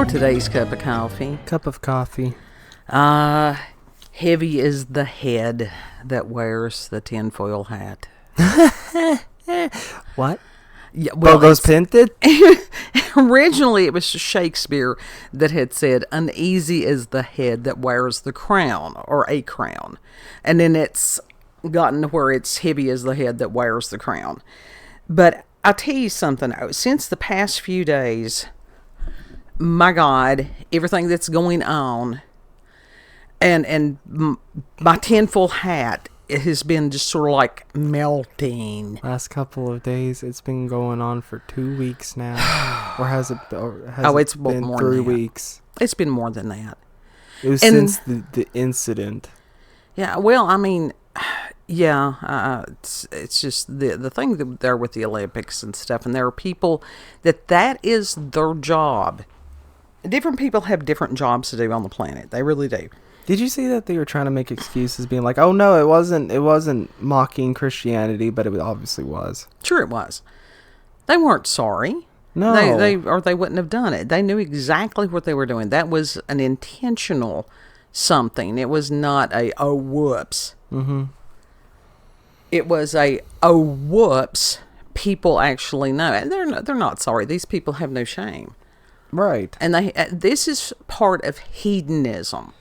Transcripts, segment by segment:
for today's cup of coffee. Cup of coffee. Heavy is the head that wears the tinfoil hat. What? Yeah, well, Bogo's Pinted? Originally, it was Shakespeare that had said, uneasy is the head that wears the crown, or a crown. And then it's gotten to where it's heavy as the head that wears the crown. But I'll tell you something. Since the past few days, my God, everything that's going on, and my tinfoil hat, it has been just sort of like melting. Last couple of days, it's been going on for 2 weeks now. Or has it it's been more 3 than that. weeks? It's been more than that. It was since the incident. Yeah, well, I mean, yeah, it's just the thing there with the Olympics and stuff, and there are people that is their job. Different people have different jobs to do on the planet. They really do. Did you see that they were trying to make excuses, being like, "Oh no, it wasn't mocking Christianity, but it obviously was." Sure, it was. They weren't sorry. No, they wouldn't have done it. They knew exactly what they were doing. That was an intentional something. It was not a oh whoops. Mm-hmm. It was a oh whoops. People actually know, and they're not sorry. These people have no shame, right? and this is part of hedonism.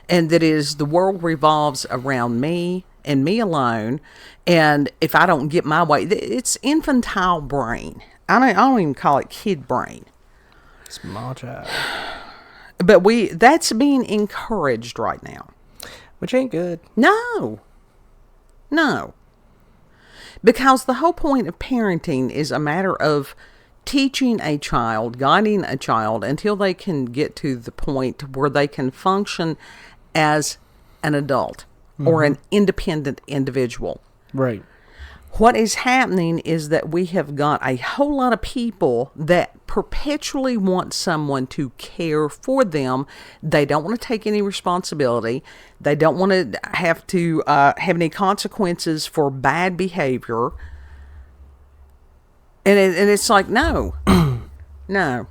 And that is, the world revolves around me and me alone. And if I don't get my way, it's infantile brain. I don't even call it kid brain. Small child. But that's being encouraged right now. Which ain't good. No. Because the whole point of parenting is a matter of teaching a child, guiding a child until they can get to the point where they can function as an adult or an independent individual. Right. What is happening is that we have got a whole lot of people that perpetually want someone to care for them. They don't want to take any responsibility. They don't want to have any consequences for bad behavior. And it's like, no, no,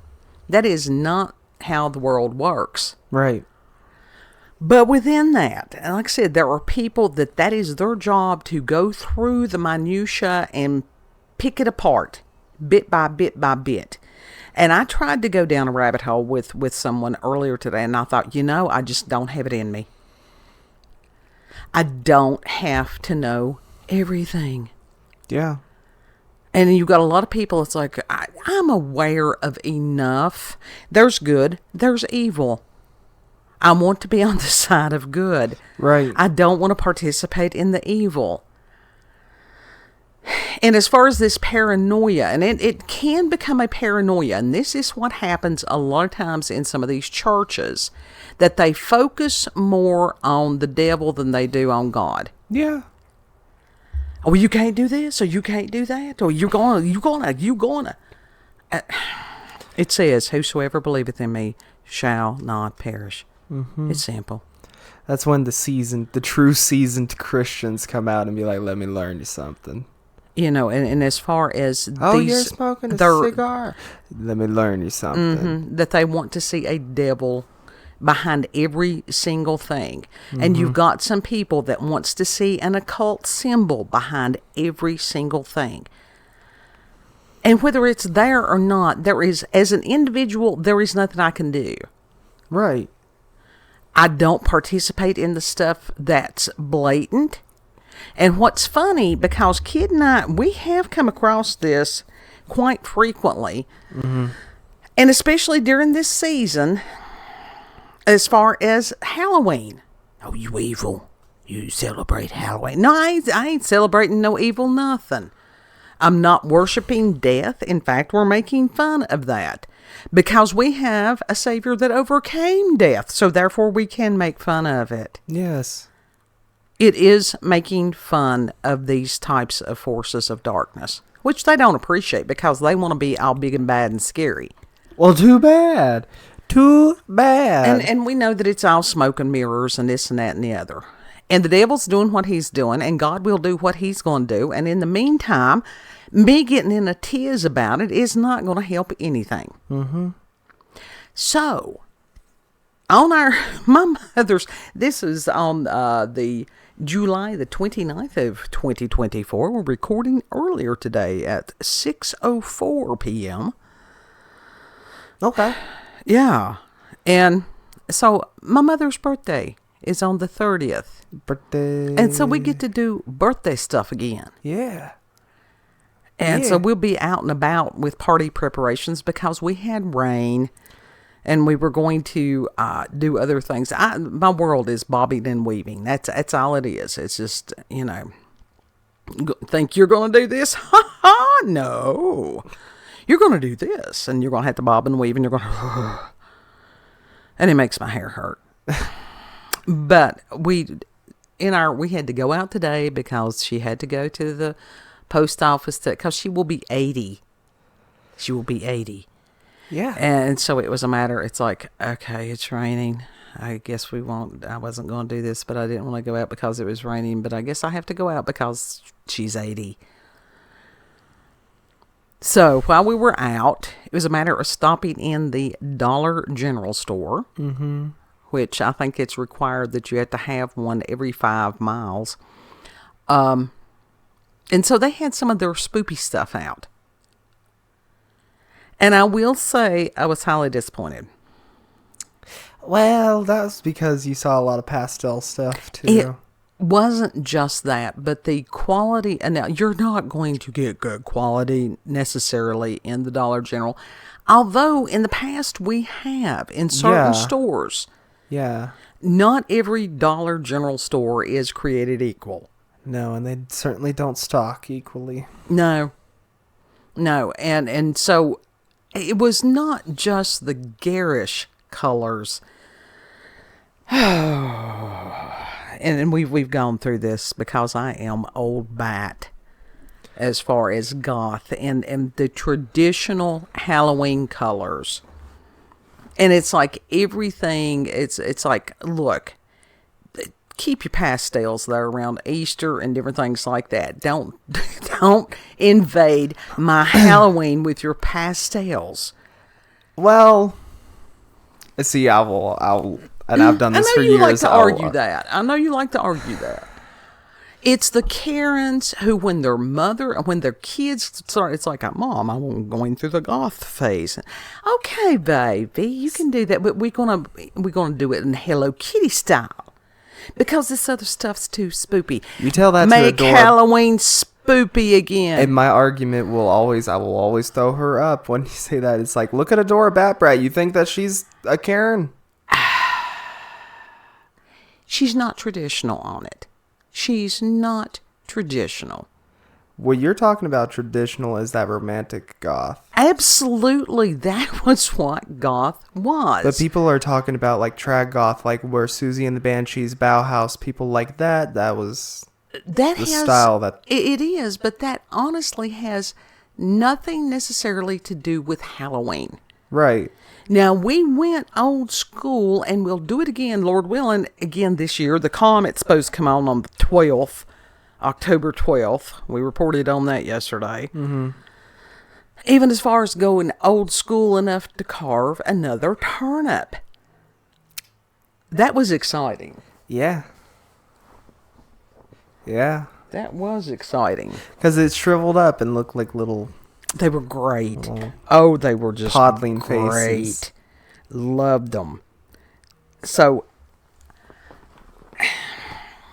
that is not how the world works. Right. But within that, and like I said, there are people that is their job to go through the minutia and pick it apart, bit by bit by bit. And I tried to go down a rabbit hole with someone earlier today, and I thought, I just don't have it in me. I don't have to know everything. Yeah. And you've got a lot of people, it's like, I'm aware of enough. There's good, there's evil. I want to be on the side of good. Right. I don't want to participate in the evil. And as far as this paranoia, and it can become a paranoia, and this is what happens a lot of times in some of these churches, that they focus more on the devil than they do on God. Yeah. Oh, you can't do this, or you can't do that, or you're gonna. It says, whosoever believeth in me shall not perish. Mm-hmm. It's simple. That's when the true seasoned Christians come out and be like, let me learn you something. And as far as you're smoking a cigar. Let me learn you something. Mm-hmm, that they want to see a devil behind every single thing. Mm-hmm. And you've got some people that wants to see an occult symbol behind every single thing. And whether it's there or not, as an individual, there is nothing I can do. Right. I don't participate in the stuff that's blatant. And what's funny, because Kid and I, we have come across this quite frequently. Mm-hmm. And especially during this season, as far as Halloween. Oh, you evil. You celebrate Halloween. No, I ain't celebrating no evil nothing. I'm not worshiping death. In fact, we're making fun of that. Because we have a Savior that overcame death, so therefore we can make fun of it. Yes. It is making fun of these types of forces of darkness, which they don't appreciate because they want to be all big and bad and scary. Well, too bad. Too bad. And we know that it's all smoke and mirrors and this and that and the other. And the devil's doing what he's doing, and God will do what he's going to do. And in the meantime, me getting in a tiz about it is not going to help anything. Mm-hmm. So, on my mother's, this is on the July the 29th of 2024. We're recording earlier today at 6:04 p.m. Okay. Yeah. And so my mother's birthday is on the 30th. Birthday. And so we get to do birthday stuff again. Yeah. And Yeah. so we'll be out and about with party preparations because we had rain and we were going to do other things. My world is bobbing and weaving. That's all it is. It's just, think you're going to do this? Ha ha! No. You're going to do this and you're going to have to bob and weave and you're going to... And it makes my hair hurt. But we had to go out today because she had to go to the post office because she will be 80. She will be 80. Yeah. And so it was a matter, it's like, okay, it's raining. I guess I wasn't going to do this, but I didn't want to go out because it was raining. But I guess I have to go out because she's 80. So while we were out, it was a matter of stopping in the Dollar General store, which I think it's required that you have to have one every 5 miles. And so they had some of their spoopy stuff out. And I will say I was highly disappointed. Well, that's because you saw a lot of pastel stuff, too. It wasn't just that, but the quality. And now you're not going to get good quality necessarily in the Dollar General. Although in the past we have in certain stores. Yeah. Not every Dollar General store is created equal. No, and they certainly don't stock equally. No. And so it was not just the garish colors. And we've gone through this because I am old bat as far as goth and the traditional Halloween colors. And it's like everything, it's like, look, keep your pastels there around Easter and different things like that. Don't invade my Halloween with your pastels. Well, see, I'll and I've done this for years. I know you like to argue that. I know you like to argue that. It's the Karens who, when their kids start, it's like, Mom, I'm going through the goth phase. Okay, baby, you can do that, but we're gonna do it in Hello Kitty style because this other stuff's too spoopy. You tell that Make to Adora. Halloween spoopy again. And my argument I will always throw her up when you say that. It's like, look at Adora Batbrat. You think that she's a Karen? She's not traditional on it. She's not traditional. What you're talking about traditional is that romantic goth. Absolutely. That was what goth was. But people are talking about like trad goth, like where Susie and the Banshees, Bauhaus, people like that. That was style that... It is, but that honestly has nothing necessarily to do with Halloween. Right. Now, we went old school, and we'll do it again, Lord willing, again this year. The comet's supposed to come on the 12th, October 12th. We reported on that yesterday. Mm-hmm. Even as far as going old school enough to carve another turnip. That was exciting. Yeah. Yeah. That was exciting. Because it shriveled up and looked like little... They were great. Oh, they were just podling great. faces. Loved them. So,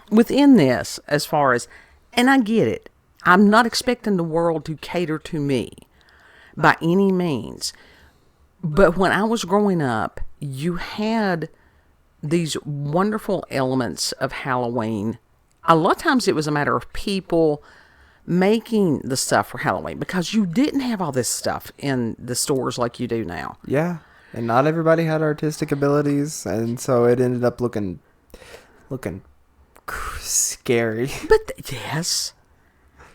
within this, as far as, and I get it, I'm not expecting the world to cater to me by any means. But when I was growing up, you had these wonderful elements of Halloween. A lot of times it was a matter of people making the stuff for Halloween because you didn't have all this stuff in the stores like you do now. Yeah. And not everybody had artistic abilities, and so it ended up looking scary. But yes.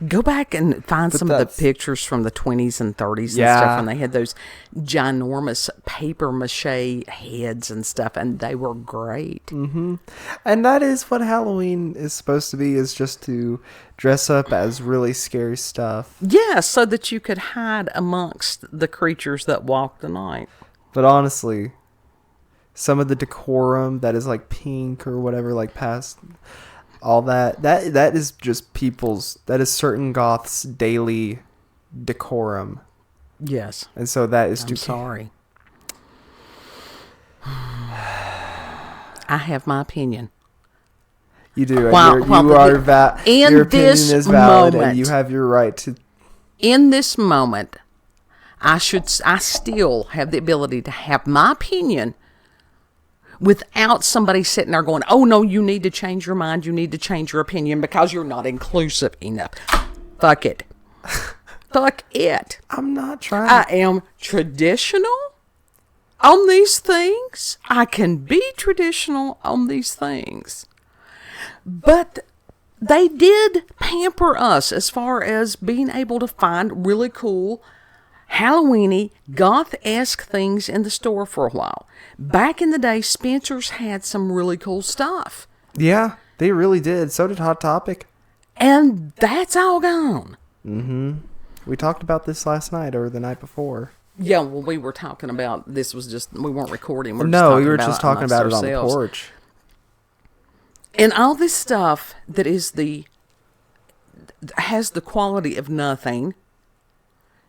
Go back and find some of the pictures from the 20s and 30s and stuff when they had those ginormous paper mache heads and stuff, and they were great. Mm-hmm. And that is what Halloween is supposed to be, is just to dress up as really scary stuff. Yeah, so that you could hide amongst the creatures that walk the night. But honestly, some of the decorum that is like pink or whatever, like past all that is just that is certain goths' daily decorum. Yes. And so that is I'm sorry. I have my opinion. You do. And Your opinion is valid, and you have your right to. In this moment, I still have the ability to have my opinion without somebody sitting there going, "Oh no, you need to change your mind. You need to change your opinion because you're not inclusive enough." Fuck it. Fuck it. I'm not trying. I am traditional on these things. I can be traditional on these things. But they did pamper us as far as being able to find really cool Halloween-y, goth-esque things in the store for a while. Back in the day, Spencer's had some really cool stuff. Yeah, they really did. So did Hot Topic. And that's all gone. Mm-hmm. We talked about this last night or the night before. Yeah, well, we were talking about, this was just, we weren't recording. We were just talking about it on the porch. And all this stuff that has the quality of nothing,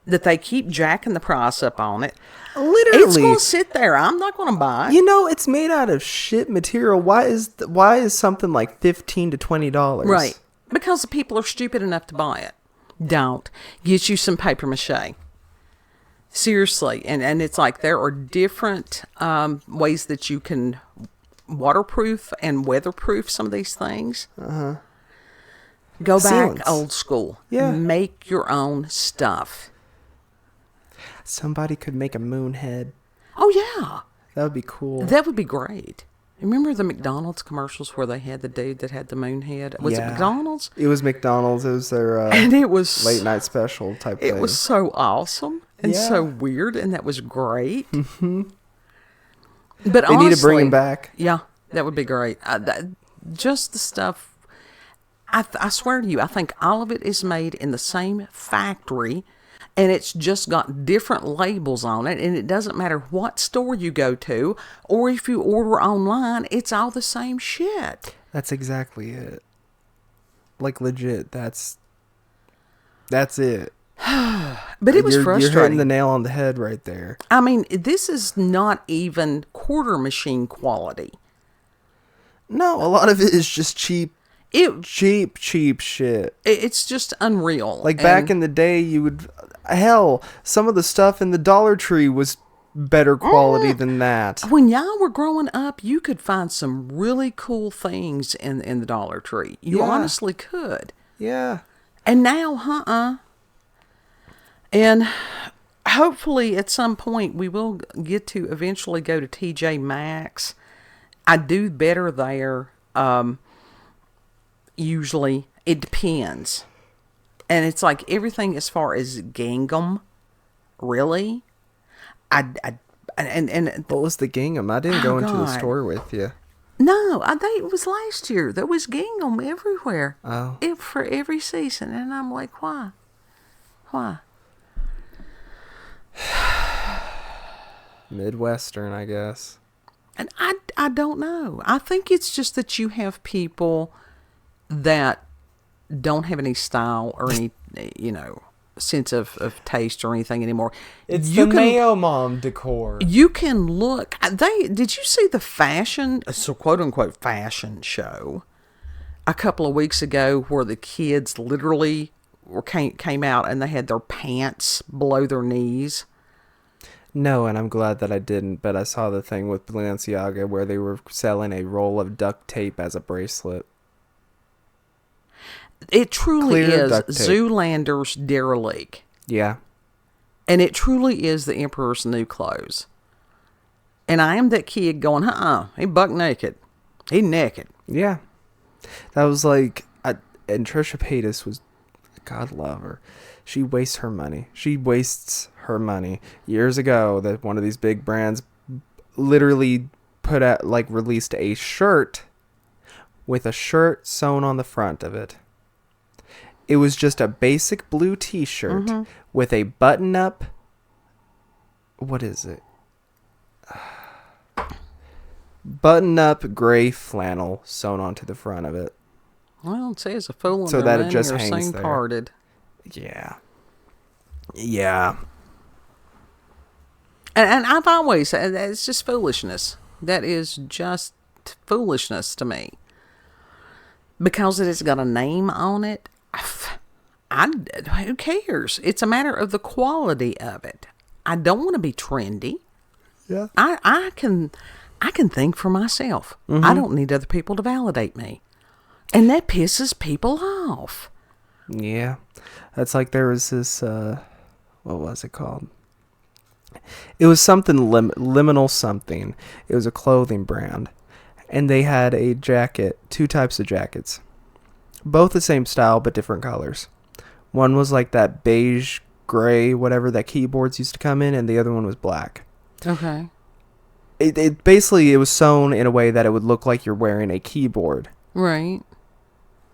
that they keep jacking the price up on it. Literally. It's going to sit there. I'm not going to buy it. You know, it's made out of shit material. Why is something like $15 to $20? Right. Because the people are stupid enough to buy it. Don't. Get you some paper mache. Seriously. And it's like there are different ways that you can waterproof and weatherproof some of these things. Uh-huh. Go back old school. Yeah. Make your own stuff. Somebody could make a moon head. Oh, yeah. That would be cool. That would be great. Remember the McDonald's commercials where they had the dude that had the moon head? Was it McDonald's? It was McDonald's. It was their and it was late night special type thing. It was so awesome and so weird, and that was great. Mm-hmm. But they need to bring him back. Yeah, that would be great. Just the stuff. I swear to you, I think all of it is made in the same factory, and it's just got different labels on it, and it doesn't matter what store you go to, or if you order online, it's all the same shit. That's exactly it. Like, legit, that's it. But it was frustrating. You're hitting the nail on the head right there. I mean, this is not even quarter machine quality. No, a lot of it is just cheap shit. It's just unreal. Like back in the day, some of the stuff in the Dollar Tree was better quality than that. When y'all were growing up, you could find some really cool things in the Dollar Tree. You honestly could. Yeah. And now, And hopefully at some point we will get to eventually go to TJ Maxx. I do better there. Usually it depends. And it's like everything as far as gingham, really. What was the gingham? I didn't go into the store with you. No, I think it was last year. There was gingham everywhere. Oh. For every season. And I'm like, why? Why? Midwestern, I guess. And I don't know. I think it's just that you have people that don't have any style or any, sense of taste or anything anymore. It's the Mayo Mom decor. You can look. Did you see the fashion, so quote unquote fashion show a couple of weeks ago where the kids literally came out and they had their pants below their knees? No, and I'm glad that I didn't, but I saw the thing with Balenciaga where they were selling a roll of duct tape as a bracelet. It truly is Zoolander's derelict. Yeah. And it truly is the Emperor's New Clothes. And I am that kid going, he buck naked. He naked. Yeah. That was like, and Trisha Paytas was, God love her. She wastes her money. Years ago, that one of these big brands literally released a shirt with a shirt sewn on the front of it. It was just a basic blue t-shirt with a button-up. What is it? button-up gray flannel sewn onto the front of it. Well, it says a fool and So their that it money just are hangs soon there. parted. Yeah. Yeah. And I've always said it's just foolishness. That is just foolishness to me. Because it has got a name on it, who cares? It's a matter of the quality of it. I don't want to be trendy. Yeah. I can think for myself. I don't need other people to validate me. And that pisses people off. Yeah. That's like there was this, what was it called? It was something liminal something. It was a clothing brand. And they had a jacket, 2 types of jackets. Both the same style, but different colors. One was like that beige, gray, whatever that keyboards used to come in, and the other one was black. Okay. It basically, it was sewn in a way that it would look like you're wearing a keyboard. Right.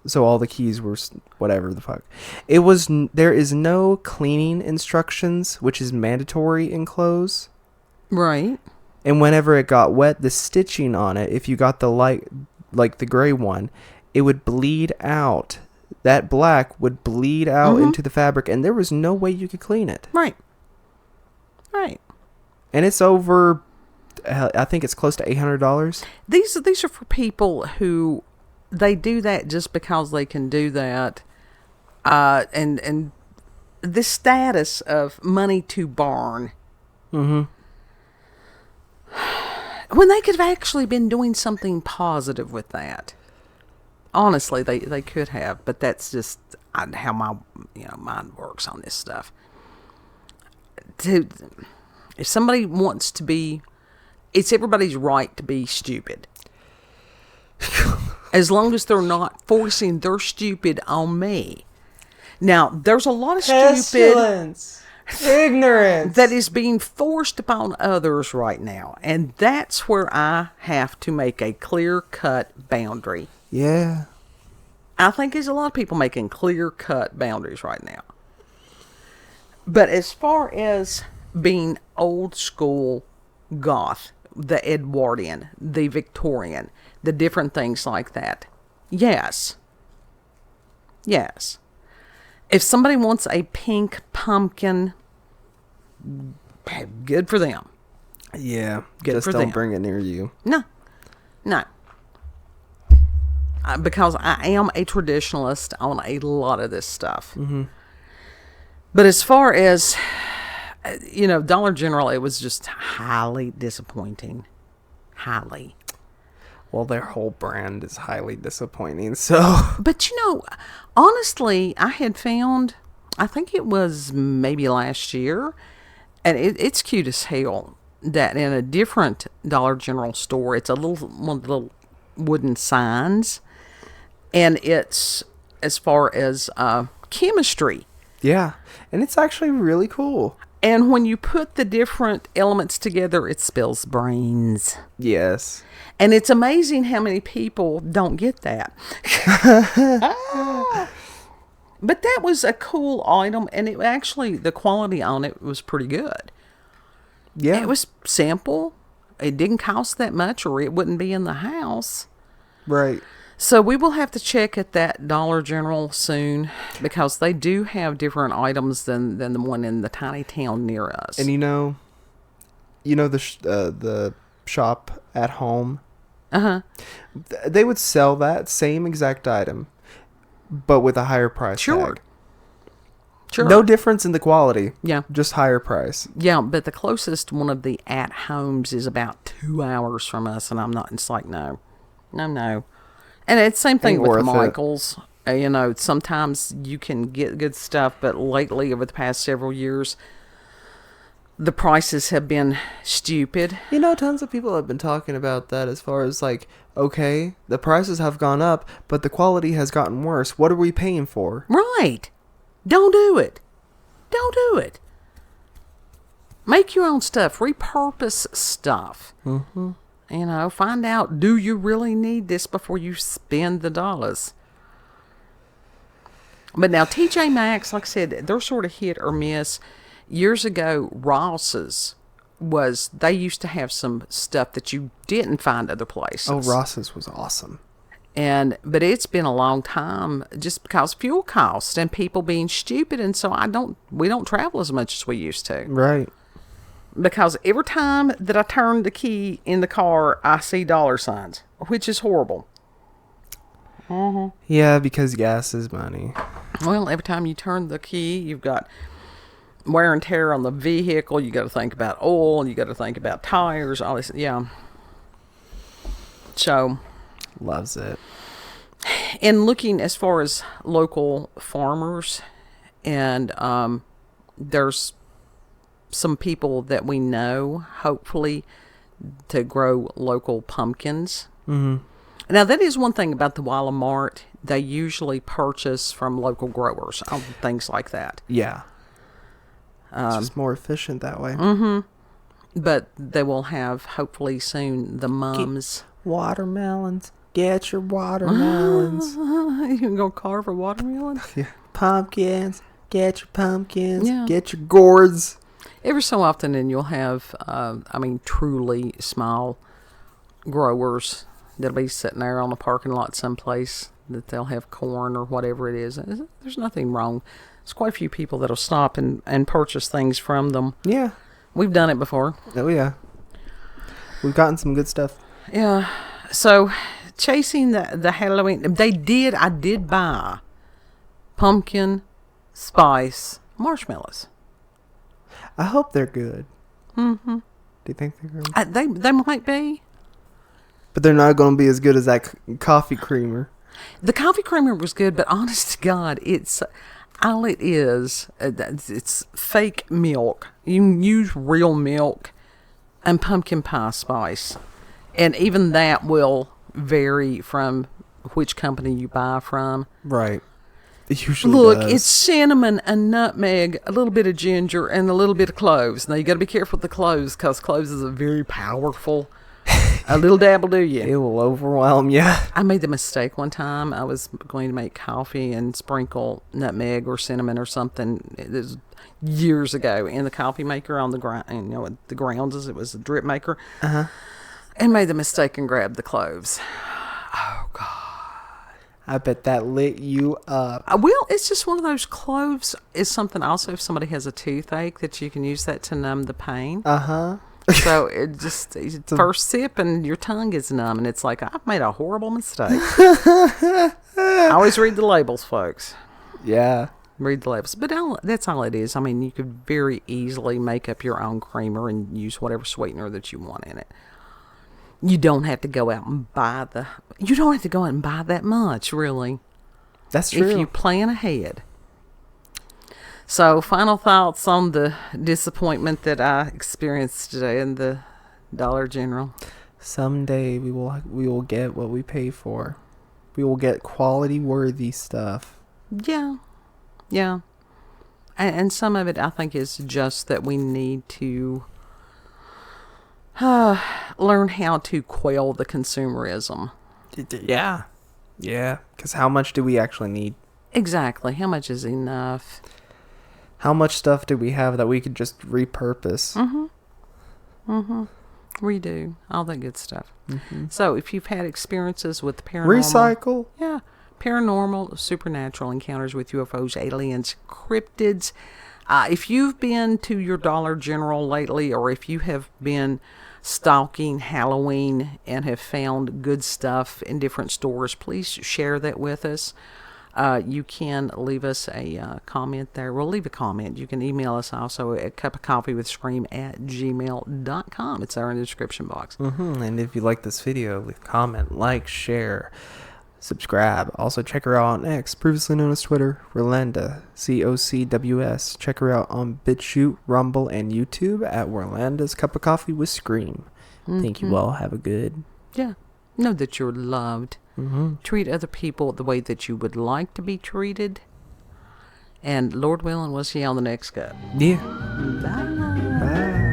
So all the keys were whatever the fuck. There is no cleaning instructions, which is mandatory in clothes. Right. And whenever it got wet, the stitching on it, if you got the light, like the gray one, it would bleed out. That black would bleed out into the fabric, and there was no way you could clean it. Right. Right. And it's over, I think it's close to $800. These are for people who they do that just because they can do that, and this status of money to burn. Mm-hmm. When they could have actually been doing something positive with that. Honestly, they could have, but that's just how my mind works on this stuff. If somebody wants to be, it's everybody's right to be stupid. As long as they're not forcing their stupid on me. Now, there's a lot of stupid ignorance that is being forced upon others right now. And that's where I have to make a clear-cut boundary. Yeah. I think there's a lot of people making clear-cut boundaries right now. But as far as being old school goth, the Edwardian, the Victorian, the different things like that, yes. Yes. If somebody wants a pink pumpkin, good for them. Yeah. Good just for don't them. bring it near you. No. Because I am a traditionalist on a lot of this stuff. Mm-hmm. But as far as, Dollar General, it was just highly disappointing. Highly. Well, their whole brand is highly disappointing, so. But, honestly, I had found, I think it was maybe last year, and it's cute as hell, that in a different Dollar General store, it's one of the little wooden signs, and it's as far as chemistry. Yeah, and it's actually really cool. And when you put the different elements together, it spells brains. Yes. And it's amazing how many people don't get that. But that was a cool item, and it actually, the quality on it was pretty good. Yeah. It was simple. It didn't cost that much, or it wouldn't be in the house. Right. So we will have to check at that Dollar General soon, because they do have different items than the one in the tiny town near us. And the shop at home. They would sell that same exact item, but with a higher price tag. Sure. No difference in the quality. Yeah. Just higher price. Yeah, but the closest one of the at-homes is about 2 hours from us, and it's like, no. And it's the same thing with Michael's. Sometimes you can get good stuff, but lately, over the past several years, the prices have been stupid. Tons of people have been talking about that as far as okay, the prices have gone up, but the quality has gotten worse. What are we paying for? Right. Don't do it. Make your own stuff. Repurpose stuff. Mm-hmm. Find out, do you really need this before you spend the dollars? But now, TJ Maxx, like I said, they're sort of hit or miss. Years ago, Ross's was they used to have some stuff that you didn't find other places. Oh, Ross's was awesome. But it's been a long time just because fuel costs and people being stupid, and so we don't travel as much as we used to. Right. Because every time that I turn the key in the car, I see dollar signs, which is horrible. Yeah, because gas is money. Well, every time you turn the key, you've got wear and tear on the vehicle. You got to think about oil. You got to think about tires. All this, yeah. So, Loves it. in looking as far as local farmers, and there's some people that we know, hopefully, to grow local pumpkins. Mm-hmm. Now, that is one thing about the Walla Mart. They usually purchase from local growers on things like that. Yeah. It's just more efficient that way. Mm-hmm. But they will have, hopefully soon, the mums. Watermelons. Get your watermelons. You can go carve a watermelon? Yeah. Pumpkins. Get your pumpkins. Yeah. Get your gourds. Every so often, and you'll have, truly small growers that'll be sitting there on the parking lot someplace that they'll have corn or whatever it is. There's nothing wrong. There's quite a few people that'll stop and purchase things from them. Yeah. We've done it before. Oh, yeah. We've gotten some good stuff. Yeah. So, chasing the Halloween, I did buy pumpkin spice marshmallows. I hope they're good. Mm-hmm. Do you think they're good? They might be. But they're not going to be as good as that coffee creamer. The coffee creamer was good, but honest to God, it's fake milk. You can use real milk and pumpkin pie spice. And even that will vary from which company you buy from. Right. It usually does. It's cinnamon and nutmeg, a little bit of ginger, and a little bit of cloves. Now, you got to be careful with the cloves because cloves is a very powerful... A little dab will do you. It will overwhelm you. I made the mistake one time. I was going to make coffee and sprinkle nutmeg or cinnamon or something. It was years ago in the coffee maker on the ground. The grounds as it was a drip maker. Uh-huh. And made the mistake and grabbed the cloves. Oh, God. I bet that lit you up. Well, it's just one of those. Cloves is something also if somebody has a toothache that you can use that to numb the pain. Uh-huh. So it just first sip and your tongue is numb and it's like I've made a horrible mistake. I always read the labels, folks. Yeah. Read the labels, but that's all it is. I mean, you could very easily make up your own creamer and use whatever sweetener that you want in it. You don't have to go out and buy that much, really. That's true. If you plan ahead. So, final thoughts on the disappointment that I experienced today in the Dollar General. Someday we will get what we pay for. We will get quality worthy stuff. Yeah. Yeah. And some of it I think is just that we need to learn how to quell the consumerism. Yeah. Yeah. Because how much do we actually need? Exactly. How much is enough? How much stuff do we have that we could just repurpose? Mm-hmm. Mm-hmm. Redo. All that good stuff. Mm-hmm. So, if you've had experiences with paranormal... Recycle. Yeah. Paranormal, supernatural encounters with UFOs, aliens, cryptids. If you've been to your Dollar General lately, or if you have been stalking Halloween and have found good stuff in different stores, please share that with us. You can leave us a comment there. We'll leave a comment. You can email us also at cupofcoffeewithscream@gmail.com. It's there in the description box. Mm-hmm. And if you like this video, leave a comment, like, share, subscribe. Also, check her out on X, previously known as Twitter, Rolanda, COCWS. Check her out on BitChute, Rumble, and YouTube at Rolanda's Cup of Coffee with Scream. Mm-hmm. Thank you all. Have a good... Yeah. Know that you're loved. Mm-hmm. Treat other people the way that you would like to be treated. And Lord willing, we'll see you on the next cup. Yeah. Bye. Bye.